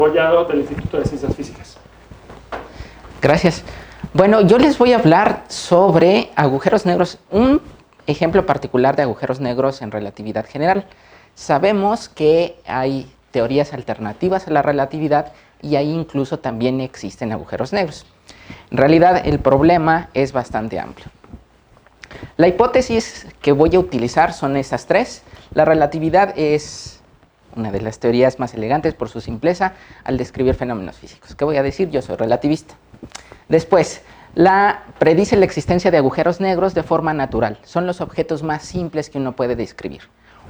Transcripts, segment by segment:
apoyado del Instituto de Ciencias Físicas. Gracias. Bueno, yo les voy a hablar sobre agujeros negros, un ejemplo particular de agujeros negros en relatividad general. Sabemos que hay teorías alternativas a la relatividad y ahí incluso también existen agujeros negros. En realidad, el problema es bastante amplio. La hipótesis que voy a utilizar son estas tres. La relatividad es una de las teorías más elegantes por su simpleza al describir fenómenos físicos. ¿Qué voy a decir? Yo soy relativista. Después, predice la existencia de agujeros negros de forma natural. Son los objetos más simples que uno puede describir.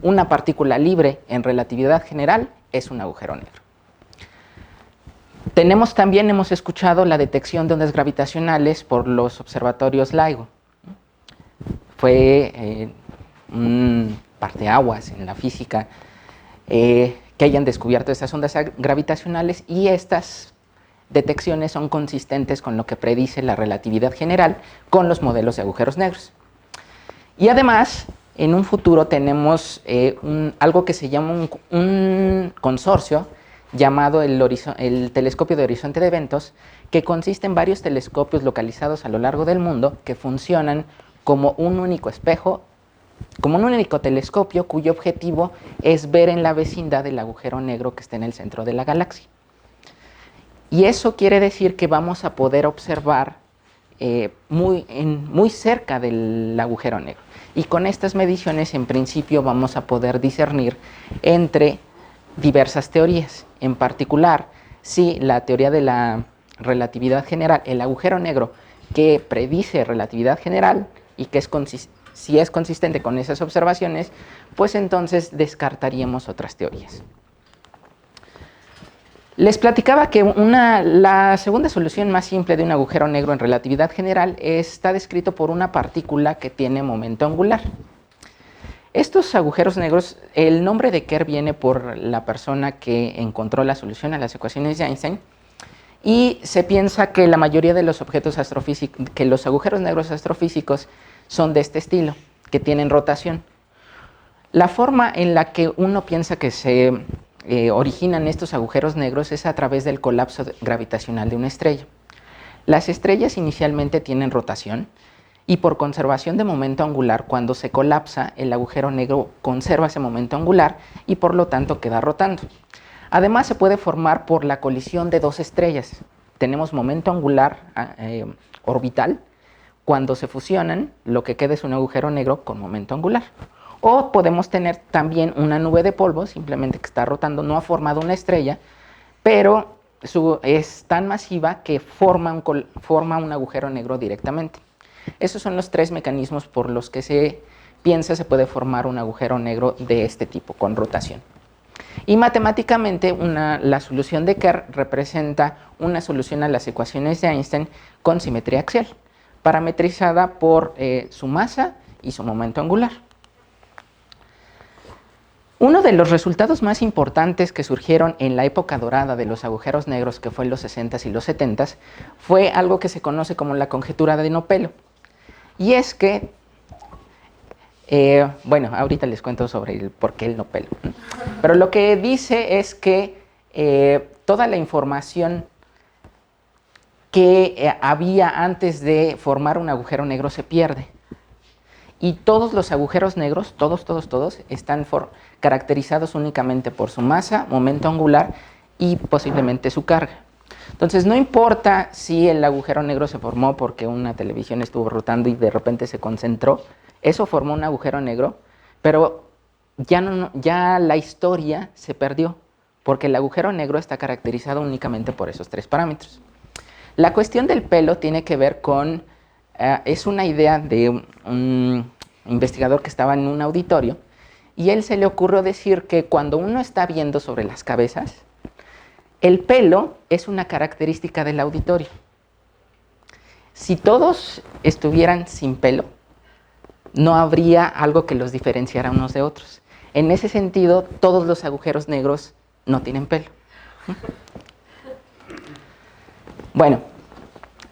Una partícula libre en relatividad general es un agujero negro. Hemos escuchado la detección de ondas gravitacionales por los observatorios LIGO. Fue un parteaguas en la física que hayan descubierto estas ondas gravitacionales, y estas detecciones son consistentes con lo que predice la relatividad general con los modelos de agujeros negros. Y además, en un futuro tenemos algo que se llama un consorcio llamado el Telescopio de Horizonte de Eventos, que consiste en varios telescopios localizados a lo largo del mundo que funcionan como un único espejo, como un único telescopio cuyo objetivo es ver en la vecindad el agujero negro que está en el centro de la galaxia. Y eso quiere decir que vamos a poder observar muy cerca del agujero negro. Y con estas mediciones, en principio, vamos a poder discernir entre diversas teorías. En particular, si la teoría de la relatividad general, el agujero negro que predice relatividad general y que si es consistente con esas observaciones, pues entonces descartaríamos otras teorías. Les platicaba que la segunda solución más simple de un agujero negro en relatividad general está descrito por una partícula que tiene momento angular. Estos agujeros negros, el nombre de Kerr viene por la persona que encontró la solución a las ecuaciones de Einstein, y se piensa que la mayoría de los objetos astrofísicos, que los agujeros negros astrofísicos son de este estilo, que tienen rotación. La forma en la que uno piensa que se originan estos agujeros negros es a través del colapso gravitacional de una estrella. Las estrellas inicialmente tienen rotación, y por conservación de momento angular, cuando se colapsa, el agujero negro conserva ese momento angular y por lo tanto queda rotando. Además, se puede formar por la colisión de dos estrellas. Tenemos momento angular orbital. Cuando se fusionan, lo que queda es un agujero negro con momento angular. O podemos tener también una nube de polvo, simplemente que está rotando, no ha formado una estrella, pero es tan masiva que forma un agujero negro directamente. Esos son los tres mecanismos por los que se piensa se puede formar un agujero negro de este tipo, con rotación. Y matemáticamente, la solución de Kerr representa una solución a las ecuaciones de Einstein con simetría axial, parametrizada por su masa y su momento angular. Uno de los resultados más importantes que surgieron en la época dorada de los agujeros negros, que fue en los 60s y los 70s, fue algo que se conoce como la conjetura de Nopelo. Y es que, ahorita les cuento sobre el por qué el Nopelo. Pero lo que dice es que toda la información que había antes de formar un agujero negro se pierde. Y todos los agujeros negros, todos, están caracterizados únicamente por su masa, momento angular y posiblemente su carga. Entonces, no importa si el agujero negro se formó porque una televisión estuvo rotando y de repente se concentró, eso formó un agujero negro, pero ya la historia se perdió, porque el agujero negro está caracterizado únicamente por esos tres parámetros. La cuestión del pelo tiene que ver con, es una idea de un investigador que estaba en un auditorio, y él se le ocurrió decir que cuando uno está viendo sobre las cabezas, el pelo es una característica del auditorio. Si todos estuvieran sin pelo, no habría algo que los diferenciara unos de otros. En ese sentido, todos los agujeros negros no tienen pelo. Bueno,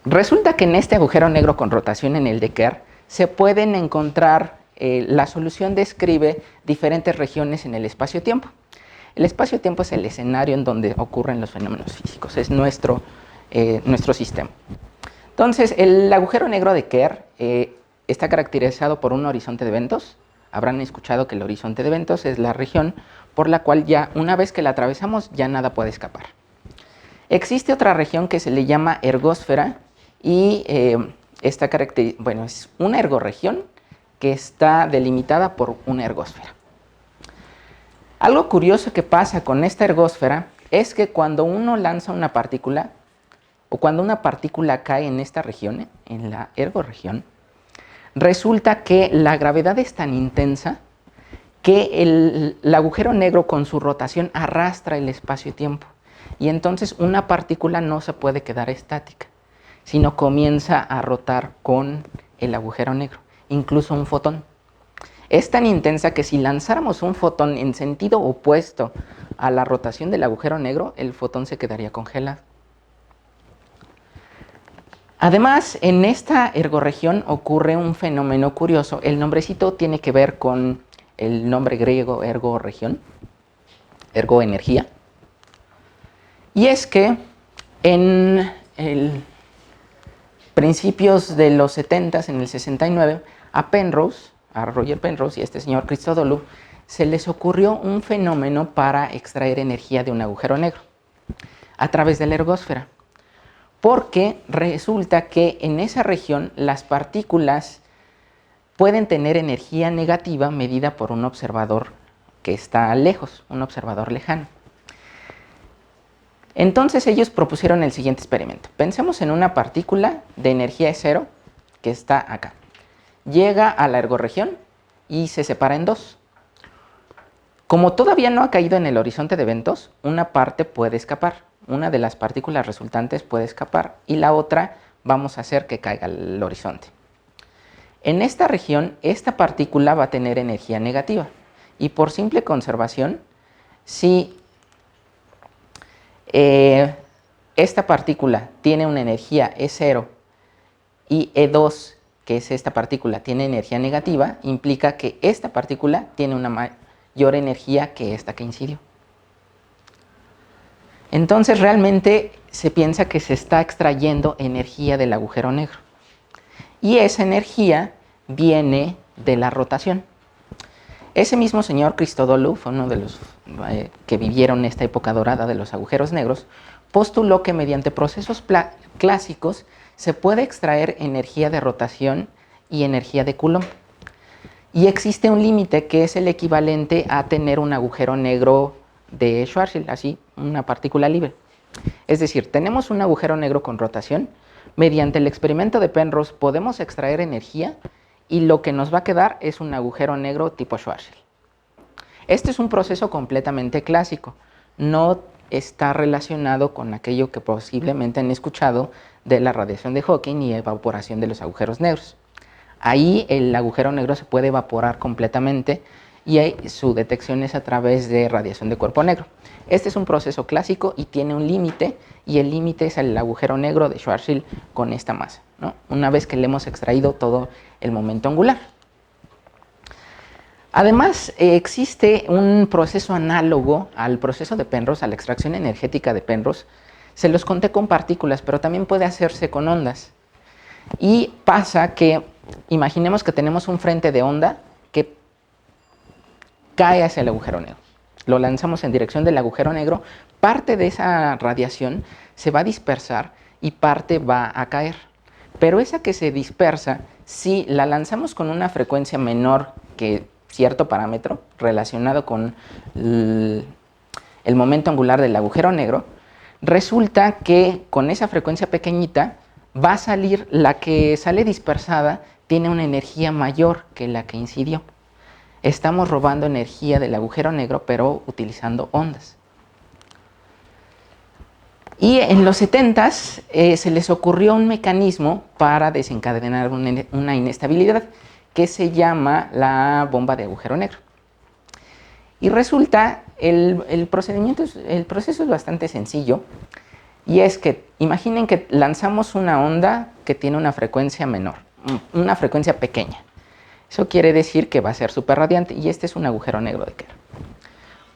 resulta que en este agujero negro con rotación, en el de Kerr, se pueden encontrar, la solución describe diferentes regiones en el espacio-tiempo. El espacio-tiempo es el escenario en donde ocurren los fenómenos físicos, es nuestro sistema. Entonces, el agujero negro de Kerr está caracterizado por un horizonte de eventos. Habrán escuchado que el horizonte de eventos es la región por la cual ya una vez que la atravesamos ya nada puede escapar. Existe otra región que se le llama ergósfera y es una ergorregión que está delimitada por una ergósfera. Algo curioso que pasa con esta ergósfera es que cuando uno lanza una partícula o cuando una partícula cae en esta región, en la ergorregión, resulta que la gravedad es tan intensa que el agujero negro con su rotación arrastra el espacio-tiempo y entonces una partícula no se puede quedar estática, sino comienza a rotar con el agujero negro, incluso un fotón. Es tan intensa que si lanzáramos un fotón en sentido opuesto a la rotación del agujero negro, el fotón se quedaría congelado. Además, en esta ergorregión ocurre un fenómeno curioso. El nombrecito tiene que ver con el nombre griego ergorregión, ergoenergía. Y es que en principios de los 70s, en el 69, a Roger Penrose y a este señor Christodoulou, se les ocurrió un fenómeno para extraer energía de un agujero negro a través de la ergósfera. Porque resulta que en esa región las partículas pueden tener energía negativa medida por un observador que está lejos, un observador lejano. Entonces ellos propusieron el siguiente experimento. Pensemos en una partícula de energía E0 que está acá. Llega a la ergorregión y se separa en dos. Como todavía no ha caído en el horizonte de eventos, una parte puede escapar. Una de las partículas resultantes puede escapar y la otra vamos a hacer que caiga al horizonte. En esta región, esta partícula va a tener energía negativa y por simple conservación, si esta partícula tiene una energía E0 y E2, que es esta partícula, tiene energía negativa, implica que esta partícula tiene una mayor energía que esta que incidió. Entonces realmente se piensa que se está extrayendo energía del agujero negro. Y esa energía viene de la rotación. Ese mismo señor Christodoulou fue uno de los que vivieron esta época dorada de los agujeros negros, postuló que mediante procesos clásicos se puede extraer energía de rotación y energía de Coulomb. Y existe un límite que es el equivalente a tener un agujero negro de Schwarzschild, así, una partícula libre. Es decir, tenemos un agujero negro con rotación, mediante el experimento de Penrose podemos extraer energía y lo que nos va a quedar es un agujero negro tipo Schwarzschild. Este es un proceso completamente clásico, no está relacionado con aquello que posiblemente han escuchado de la radiación de Hawking y evaporación de los agujeros negros. Ahí el agujero negro se puede evaporar completamente y su detección es a través de radiación de cuerpo negro. Este es un proceso clásico y tiene un límite, y el límite es el agujero negro de Schwarzschild con esta masa, ¿no? Una vez que le hemos extraído todo el momento angular. Además, existe un proceso análogo al proceso de Penrose, a la extracción energética de Penrose. Se los conté con partículas, pero también puede hacerse con ondas. Y pasa que, imaginemos que tenemos un frente de onda que cae hacia el agujero negro. Lo lanzamos en dirección del agujero negro, parte de esa radiación se va a dispersar y parte va a caer. Pero esa que se dispersa, si la lanzamos con una frecuencia menor que cierto parámetro relacionado con el momento angular del agujero negro, resulta que con esa frecuencia pequeñita va a salir, la que sale dispersada tiene una energía mayor que la que incidió. Estamos robando energía del agujero negro, pero utilizando ondas. Y en los 70s se les ocurrió un mecanismo para desencadenar una inestabilidad que se llama la bomba de agujero negro. Y resulta, el proceso es bastante sencillo, y es que imaginen que lanzamos una onda que tiene una frecuencia menor, una frecuencia pequeña. Eso quiere decir que va a ser súper radiante, y este es un agujero negro de Kerr.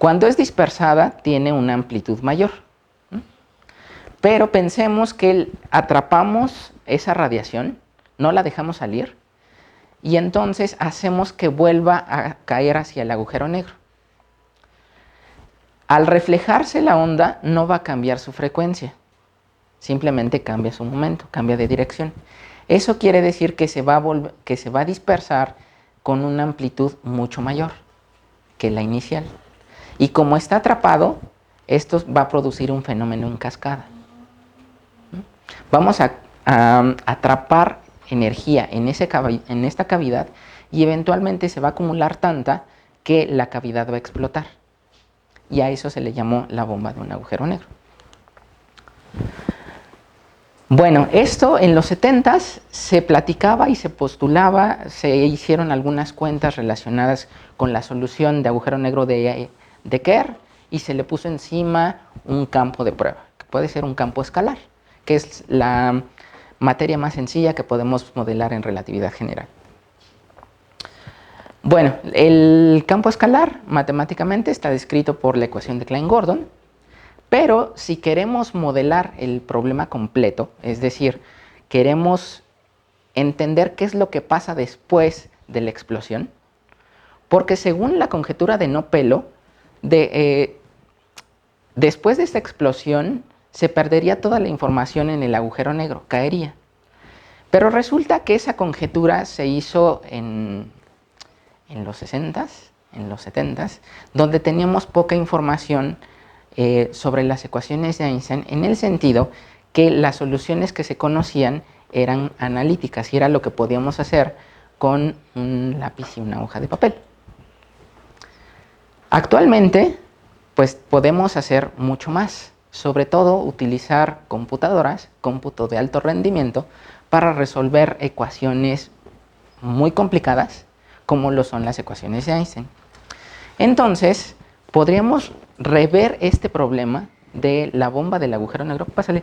Cuando es dispersada, tiene una amplitud mayor. Pero pensemos que atrapamos esa radiación, no la dejamos salir, y entonces hacemos que vuelva a caer hacia el agujero negro. Al reflejarse la onda, no va a cambiar su frecuencia, simplemente cambia su momento, cambia de dirección. Eso quiere decir que se va a dispersar con una amplitud mucho mayor que la inicial. Y como está atrapado, esto va a producir un fenómeno en cascada. Vamos a atrapar energía en esta cavidad y eventualmente se va a acumular tanta que la cavidad va a explotar. Y a eso se le llamó la bomba de un agujero negro. Bueno, esto en los 70s se platicaba y se postulaba, se hicieron algunas cuentas relacionadas con la solución de agujero negro de Kerr y se le puso encima un campo de prueba, que puede ser un campo escalar, que es la materia más sencilla que podemos modelar en relatividad general. Bueno, el campo escalar matemáticamente está descrito por la ecuación de Klein-Gordon, pero si queremos modelar el problema completo, es decir, queremos entender qué es lo que pasa después de la explosión, porque según la conjetura de no pelo, después de esta explosión se perdería toda la información en el agujero negro, caería. Pero resulta que esa conjetura se hizo en los 60s, en los 70s, donde teníamos poca información sobre las ecuaciones de Einstein, en el sentido que las soluciones que se conocían eran analíticas y era lo que podíamos hacer con un lápiz y una hoja de papel. Actualmente, pues podemos hacer mucho más, sobre todo utilizar computadoras, cómputo de alto rendimiento, para resolver ecuaciones muy complicadas, como lo son las ecuaciones de Einstein. Entonces, podríamos rever este problema de la bomba del agujero negro. Pásale.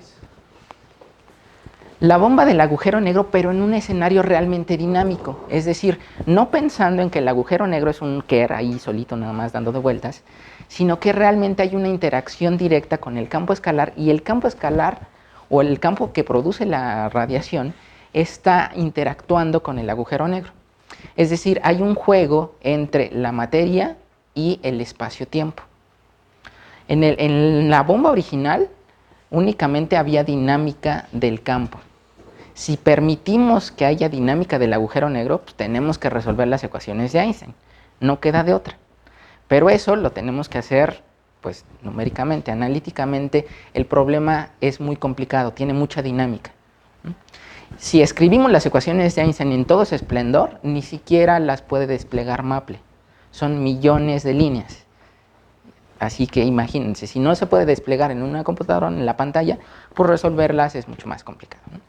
La bomba del agujero negro, pero en un escenario realmente dinámico. Es decir, no pensando en que el agujero negro es un Kerr ahí solito nada más dando de vueltas, sino que realmente hay una interacción directa con el campo escalar y el campo escalar o el campo que produce la radiación está interactuando con el agujero negro. Es decir, hay un juego entre la materia y el espacio-tiempo. En la bomba original únicamente había dinámica del campo. Si permitimos que haya dinámica del agujero negro, pues tenemos que resolver las ecuaciones de Einstein. No queda de otra. Pero eso lo tenemos que hacer pues, numéricamente, analíticamente. El problema es muy complicado, tiene mucha dinámica. Si escribimos las ecuaciones de Einstein en todo su esplendor, ni siquiera las puede desplegar Maple. Son millones de líneas. Así que imagínense, si no se puede desplegar en una computadora, en la pantalla, pues resolverlas es mucho más complicado, ¿no?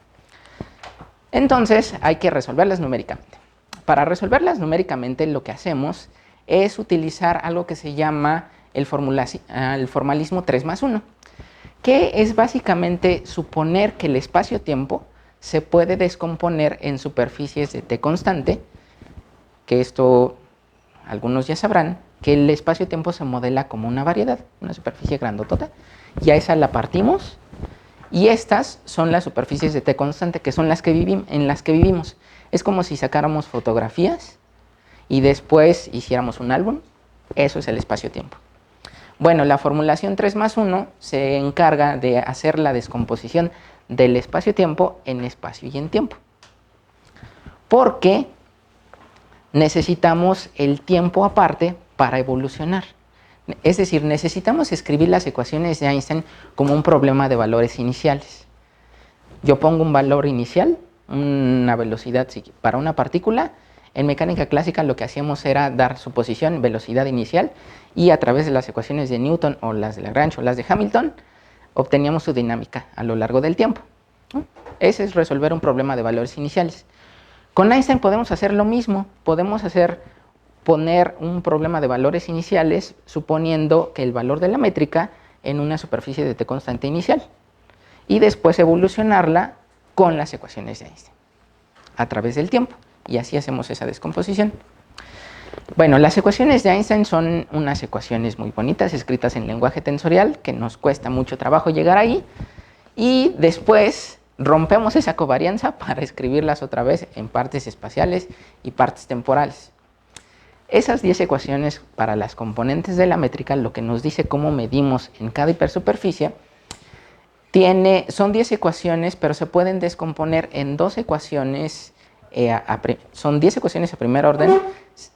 Entonces hay que resolverlas numéricamente. Para resolverlas numéricamente lo que hacemos es utilizar algo que se llama el formalismo 3+1, que es básicamente suponer que el espacio-tiempo se puede descomponer en superficies de t constante, que esto algunos ya sabrán, que el espacio-tiempo se modela como una variedad, una superficie grandotota, y a esa la partimos, y estas son las superficies de t constante, que son en las que vivimos. Es como si sacáramos fotografías y después hiciéramos un álbum. Eso es el espacio-tiempo. Bueno, la formulación 3+1 se encarga de hacer la descomposición del espacio-tiempo en espacio y en tiempo. Porque necesitamos el tiempo aparte para evolucionar. Es decir, necesitamos escribir las ecuaciones de Einstein como un problema de valores iniciales. Yo pongo un valor inicial, una velocidad para una partícula. En mecánica clásica lo que hacíamos era dar su posición, velocidad inicial, y a través de las ecuaciones de Newton o las de Lagrange o las de Hamilton, obteníamos su dinámica a lo largo del tiempo. Ese es resolver un problema de valores iniciales. Con Einstein podemos hacer lo mismo, podemos poner un problema de valores iniciales suponiendo que el valor de la métrica en una superficie de t constante inicial y después evolucionarla con las ecuaciones de Einstein a través del tiempo, y así hacemos esa descomposición. Bueno, las ecuaciones de Einstein son unas ecuaciones muy bonitas, escritas en lenguaje tensorial, que nos cuesta mucho trabajo llegar ahí, y después rompemos esa covarianza para escribirlas otra vez en partes espaciales y partes temporales. Esas 10 ecuaciones para las componentes de la métrica, lo que nos dice cómo medimos en cada hipersuperficie, son 10 ecuaciones, pero se pueden descomponer en dos ecuaciones. Son 10 ecuaciones a primer orden.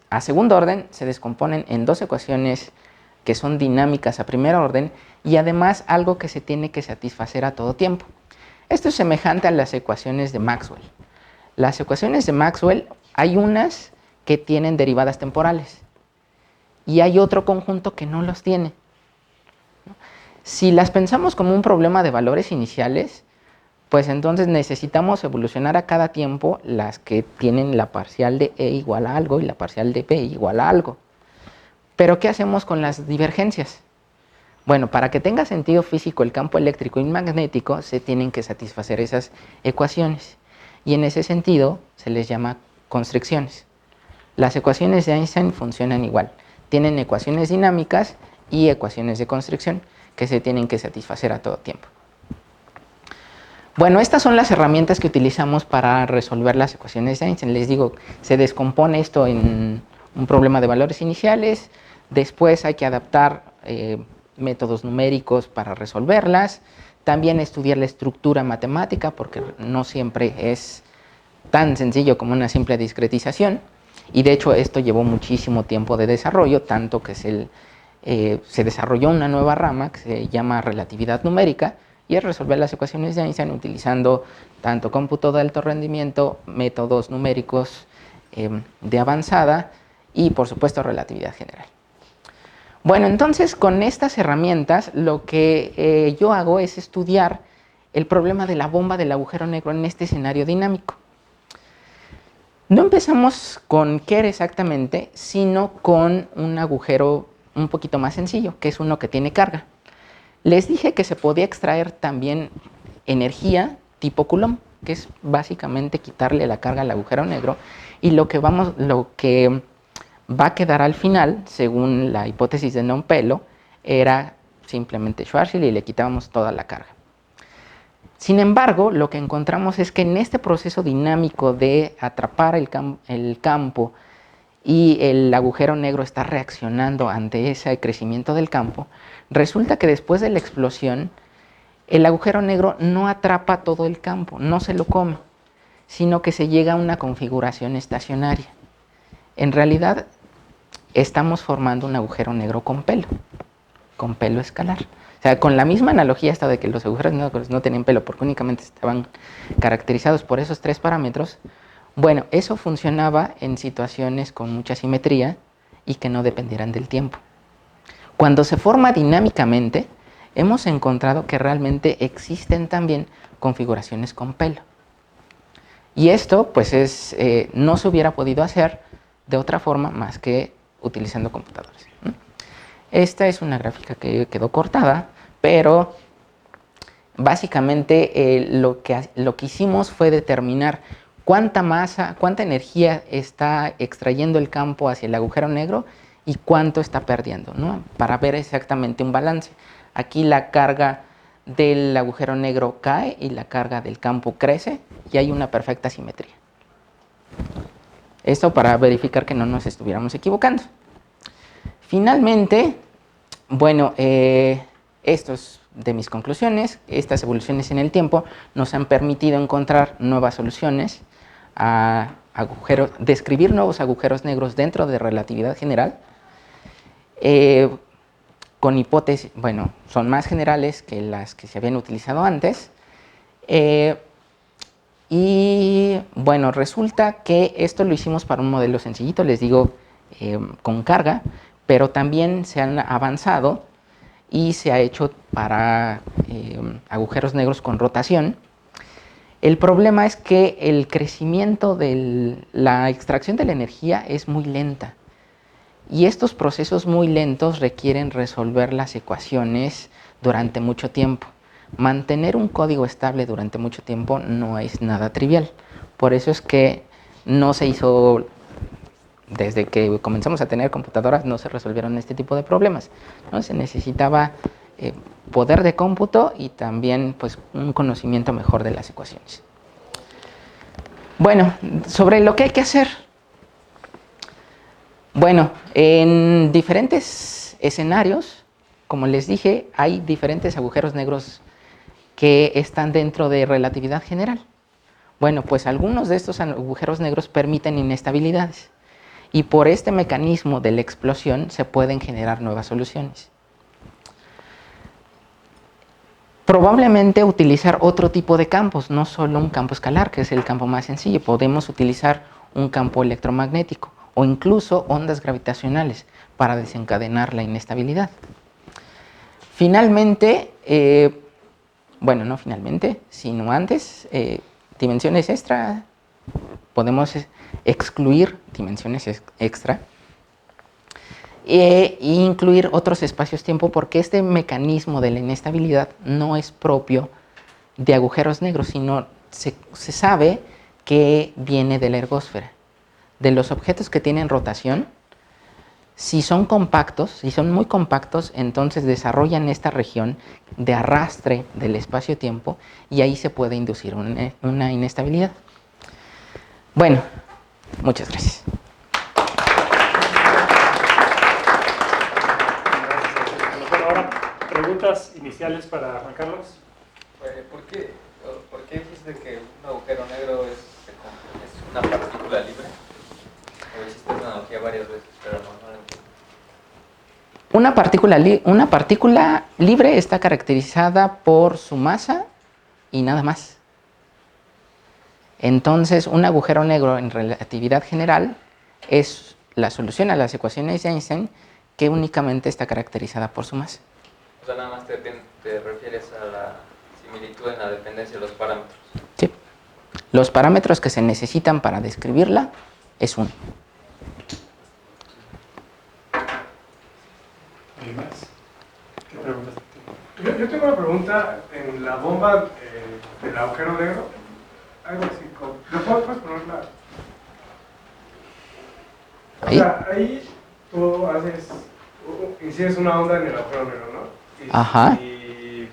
A segundo orden se descomponen en dos ecuaciones que son dinámicas a primer orden y además algo que se tiene que satisfacer a todo tiempo. Esto es semejante a las ecuaciones de Maxwell. Las ecuaciones de Maxwell, hay unas que tienen derivadas temporales y hay otro conjunto que no los tiene. Si las pensamos como un problema de valores iniciales, pues entonces necesitamos evolucionar a cada tiempo las que tienen la parcial de E igual a algo y la parcial de B igual a algo. Pero ¿qué hacemos con las divergencias? Bueno, para que tenga sentido físico el campo eléctrico y magnético, se tienen que satisfacer esas ecuaciones. Y en ese sentido se les llama constricciones. Las ecuaciones de Einstein funcionan igual. Tienen ecuaciones dinámicas y ecuaciones de constricción que se tienen que satisfacer a todo tiempo. Bueno, estas son las herramientas que utilizamos para resolver las ecuaciones de Einstein. Les digo, se descompone esto en un problema de valores iniciales, después hay que adaptar métodos numéricos para resolverlas, también estudiar la estructura matemática, porque no siempre es tan sencillo como una simple discretización, y de hecho esto llevó muchísimo tiempo de desarrollo, tanto que se desarrolló una nueva rama que se llama relatividad numérica, y es resolver las ecuaciones de Einstein utilizando tanto cómputo de alto rendimiento, métodos numéricos de avanzada y por supuesto relatividad general. Bueno, entonces con estas herramientas lo que yo hago es estudiar el problema de la bomba del agujero negro en este escenario dinámico. No empezamos con Kerr exactamente, sino con un agujero un poquito más sencillo, que es uno que tiene carga. Les dije que se podía extraer también energía tipo Coulomb, que es básicamente quitarle la carga al agujero negro, y lo que va a quedar al final, según la hipótesis de non-pelo, era simplemente Schwarzschild y le quitábamos toda la carga. Sin embargo, lo que encontramos es que en este proceso dinámico de atrapar el campo y el agujero negro está reaccionando ante ese crecimiento del campo, resulta que después de la explosión, el agujero negro no atrapa todo el campo, no se lo come, sino que se llega a una configuración estacionaria. En realidad, estamos formando un agujero negro con pelo escalar. O sea, con la misma analogía esta de que los agujeros negros no tenían pelo porque únicamente estaban caracterizados por esos tres parámetros. Bueno, eso funcionaba en situaciones con mucha simetría y que no dependieran del tiempo. Cuando se forma dinámicamente, hemos encontrado que realmente existen también configuraciones con pelo. Y esto, pues, no se hubiera podido hacer de otra forma más que utilizando computadores. Esta es una gráfica que quedó cortada, pero básicamente lo que hicimos fue determinar cuánta masa, cuánta energía está extrayendo el campo hacia el agujero negro y cuánto está perdiendo, ¿no? Para ver exactamente un balance. Aquí la carga del agujero negro cae y la carga del campo crece y hay una perfecta simetría. Esto para verificar que no nos estuviéramos equivocando. Finalmente, bueno, esto es de mis conclusiones. Estas evoluciones en el tiempo nos han permitido encontrar nuevas soluciones a describir nuevos agujeros negros dentro de relatividad general, con hipótesis, bueno, son más generales que las que se habían utilizado antes. Y bueno, resulta que esto lo hicimos para un modelo sencillito, les digo, con carga, pero también se han avanzado y se ha hecho para agujeros negros con rotación. El problema es que el crecimiento de la extracción de la energía es muy lenta. Y estos procesos muy lentos requieren resolver las ecuaciones durante mucho tiempo. Mantener un código estable durante mucho tiempo no es nada trivial. Por eso es que no se hizo desde que comenzamos a tener computadoras no se resolvieron este tipo de problemas, ¿no? Se necesitaba poder de cómputo y también pues, un conocimiento mejor de las ecuaciones. Bueno, sobre lo que hay que hacer. Bueno, en diferentes escenarios, como les dije, hay diferentes agujeros negros que están dentro de relatividad general. Bueno, pues algunos de estos agujeros negros permiten inestabilidades y por este mecanismo de la explosión se pueden generar nuevas soluciones. Probablemente utilizar otro tipo de campos, no solo un campo escalar, que es el campo más sencillo. Podemos utilizar un campo electromagnético o incluso ondas gravitacionales para desencadenar la inestabilidad. Finalmente, bueno, no finalmente, sino antes, dimensiones extra, podemos excluir dimensiones extra e incluir otros espacios-tiempo porque este mecanismo de la inestabilidad no es propio de agujeros negros, sino se sabe que viene de la ergósfera. De los objetos que tienen rotación, si son compactos, si son muy compactos, entonces desarrollan esta región de arrastre del espacio-tiempo y ahí se puede inducir una inestabilidad. Bueno, muchas gracias. Bueno, ahora, preguntas iniciales para Juan Carlos. ¿Por qué dijiste que un agujero negro es una partícula libre? O hiciste esa analogía varias veces, pero no lo entiendo. Una partícula libre está caracterizada por su masa y nada más. Entonces, un agujero negro en relatividad general es la solución a las ecuaciones de Einstein que únicamente está caracterizada por su masa. O sea, nada más te refieres a la similitud en la dependencia de los parámetros. Sí. Los parámetros que se necesitan para describirla es uno. ¿Alguien más? ¿Qué preguntas? Yo tengo una pregunta en la bomba del agujero negro. Algo así como... ¿Lo puedes ponerla? O ¿Ahí? sea, ahí tú incides una onda en el agujero negro, ¿no? Ajá. Y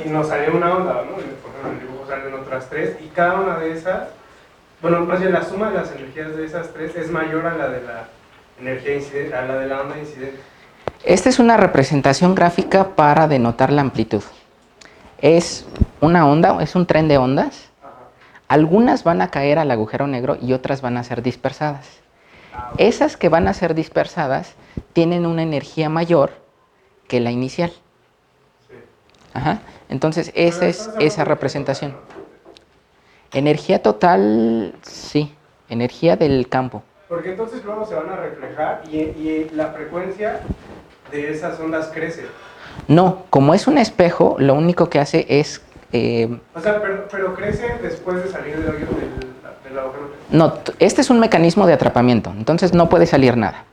nos salió una onda, ¿no? Por ejemplo, en el dibujo salen otras tres y cada una de esas, bueno, más bien la suma de las energías de esas tres es mayor a la de la energía incidente, a la de la onda incidente. Esta es una representación gráfica para denotar la amplitud. Es una onda, es un tren de ondas. Algunas van a caer al agujero negro y otras van a ser dispersadas. Esas que van a ser dispersadas tienen una energía mayor que la inicial. Ajá. Entonces, esa es esa representación. Energía total, sí, energía del campo. Porque entonces luego se van a reflejar y la frecuencia de esas ondas crece. No, como es un espejo, lo único que hace es... O sea, pero crece después de salir del agujero. No, este es un mecanismo de atrapamiento, entonces no puede salir nada.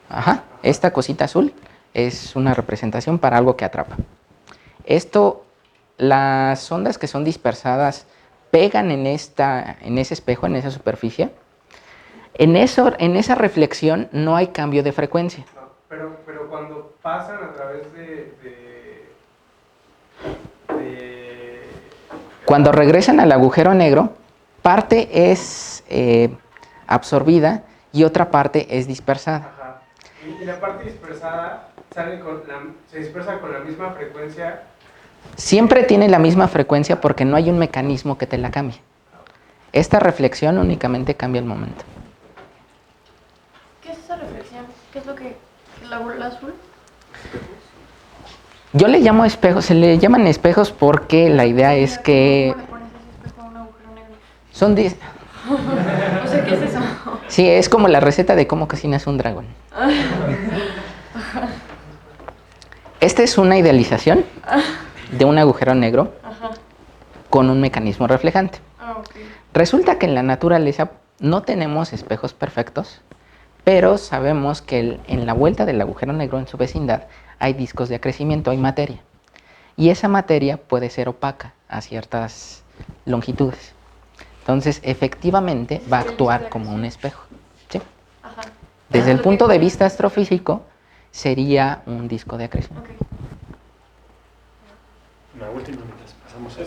Ajá, esta cosita azul es una representación para algo que atrapa. Esto, las ondas que son dispersadas pegan en ese espejo, en esa superficie. En esa reflexión no hay cambio de frecuencia. No, pero cuando pasan a través Cuando regresan al agujero negro, parte es absorbida y otra parte es dispersada. Ajá. Y la parte dispersada se dispersa con la misma frecuencia. Siempre tiene la misma frecuencia porque no hay un mecanismo que te la cambie. Esta reflexión únicamente cambia el momento. ¿Qué es esa reflexión? ¿Qué es lo que la bola azul? Yo le llamo espejos, se le llaman espejos porque la idea es que ¿Cómo le pones ese espejo a un agujero negro? son O sea, ¿qué es eso? sí, es como la receta de cómo cocinas un dragón. Esta es una idealización de un agujero negro con un mecanismo reflejante. Resulta que en la naturaleza no tenemos espejos perfectos, pero sabemos que en la vuelta del agujero negro, en su vecindad, hay discos de acrecimiento, hay materia. Y esa materia puede ser opaca a ciertas longitudes. Entonces, efectivamente, va a actuar como un espejo. ¿Sí? Desde el punto de vista astrofísico, sería un disco de acreción. Ok. Una última mientras pasamos a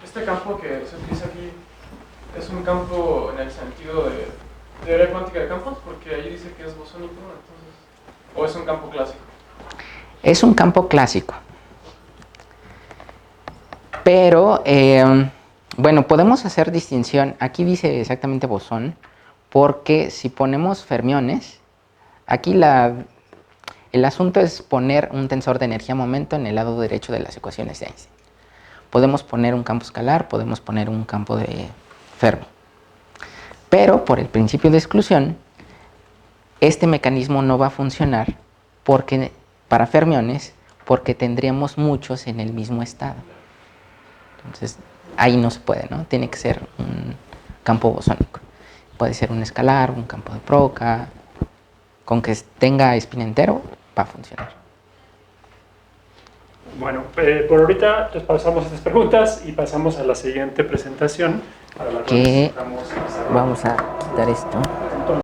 Este campo que se utiliza aquí es un campo en el sentido de teoría cuántica de campos, porque ahí dice que es bosónico, entonces, o es un campo clásico. Es un campo clásico. Pero, bueno, podemos hacer distinción. Aquí dice exactamente bosón, porque si ponemos fermiones, aquí el asunto es poner un tensor de energía-momento en el lado derecho de las ecuaciones de Einstein. Podemos poner un campo escalar, podemos poner un campo de Fermi. Pero por el principio de exclusión, este mecanismo no va a funcionar para fermiones, porque tendríamos muchos en el mismo estado. Entonces, ahí no se puede, ¿no? Tiene que ser un campo bosónico. Puede ser un escalar, un campo de Proca. Con que tenga spin entero, va a funcionar. Bueno, por ahorita pasamos estas preguntas y pasamos a la siguiente presentación. Para la cual Que necesitamos hacer- vamos a quitar esto.